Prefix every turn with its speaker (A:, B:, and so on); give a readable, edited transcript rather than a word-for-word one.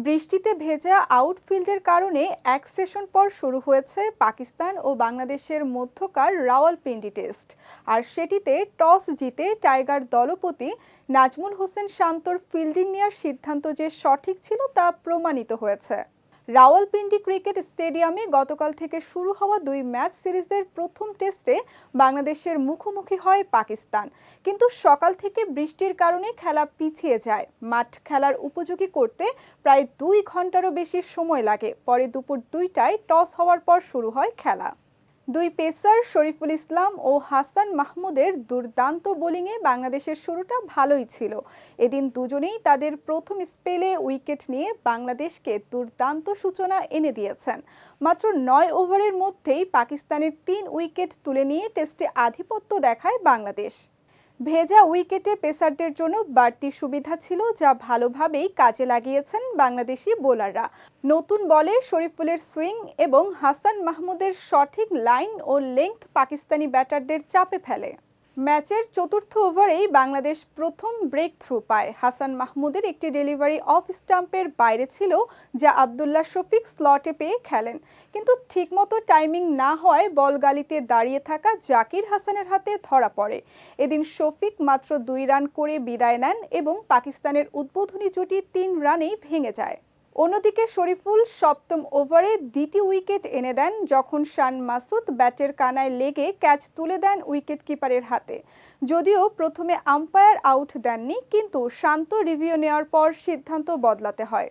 A: বৃষ্টিতে ভেজা আউটফিল্ডের কারণে এক সেশন পর শুরু হয়েছে পাকিস্তান ও বাংলাদেশের মধ্যকার রাওয়ালপিন্ডি টেস্ট। আর সেটিতে টস জিতে টাইগার দলপতি নাজমুল হোসেন শান্তর ফিল্ডিং নেওয়ার সিদ্ধান্ত যে সঠিক ছিল তা প্রমাণিত হয়েছে। রাওয়ালপিন্ডি ক্রিকেট স্টেডিয়ামে গতকাল থেকে শুরু হওয়া দুই ম্যাচ সিরিজের প্রথম টেস্টে বাংলাদেশের মুখোমুখি হয় পাকিস্তান, কিন্তু সকাল থেকে বৃষ্টির কারণে খেলা পিছিয়ে যায়। মাঠ খেলার উপযোগী করতে প্রায় 2 ঘন্টারও বেশি সময় লাগে। পরে দুপুর 2টায় টস হওয়ার পর শুরু হয় খেলা। দুই পেসার শরীফুল ইসলাম ও হাসান মাহমুদের দুর্দান্ত বোলিংয়ে বাংলাদেশের শুরুটা ভালোই ছিল। এদিন দুজনেই তাদের প্রথম স্পেলে উইকেট নিয়ে বাংলাদেশকে দুর্দান্ত সূচনা এনে দিয়েছেন। মাত্র 9 ওভারের মধ্যেই পাকিস্তানের 3 উইকেট তুলে নিয়ে টেস্টে আধিপত্য দেখায় বাংলাদেশ। ভেজা উইকেটে পেসারদের জন্য বাড়তি সুবিধা ছিল, যা ভালোভাবেই কাজে লাগিয়েছেন বাংলাদেশি বোলাররা। নতুন বলে শরীফুলের সুইং এবং হাসান মাহমুদের সঠিক লাইন ও লেংথ পাকিস্তানি ব্যাটারদের চাপে ফেলে। ম্যাচের চতুর্থ ওভারেই বাংলাদেশ প্রথম ব্রেক থ্রু পায়। হাসান মাহমুদের একটি ডেলিভারি অফ স্টাম্পের বাইরে ছিল, যা আবদুল্লাহ শফিক স্লটে পেয়ে খেলেন, কিন্তু ঠিকমতো টাইমিং না হওয়ায় বল গালিতে দাঁড়িয়ে থাকা জাকির হাসানের হাতে ধরা পড়ে। এদিন শফিক মাত্র 2 রান করে বিদায় নেন এবং পাকিস্তানের উদ্বোধনী জুটি 3 রানেই ভেঙে যায়। অন্যদিকে শরীফুল সপ্তম ওভারে দ্বিতীয় উইকেট এনে দেন, যখন শান মাসুদ ব্যাটের কানায় লেগে ক্যাচ তুলে দেন উইকেট কিপারের হাতে। যদিও প্রথমে আম্পায়ার আউট দেননি, কিন্তু শান্ত রিভিউ নেওয়ার পর সিদ্ধান্ত বদলাতে হয়।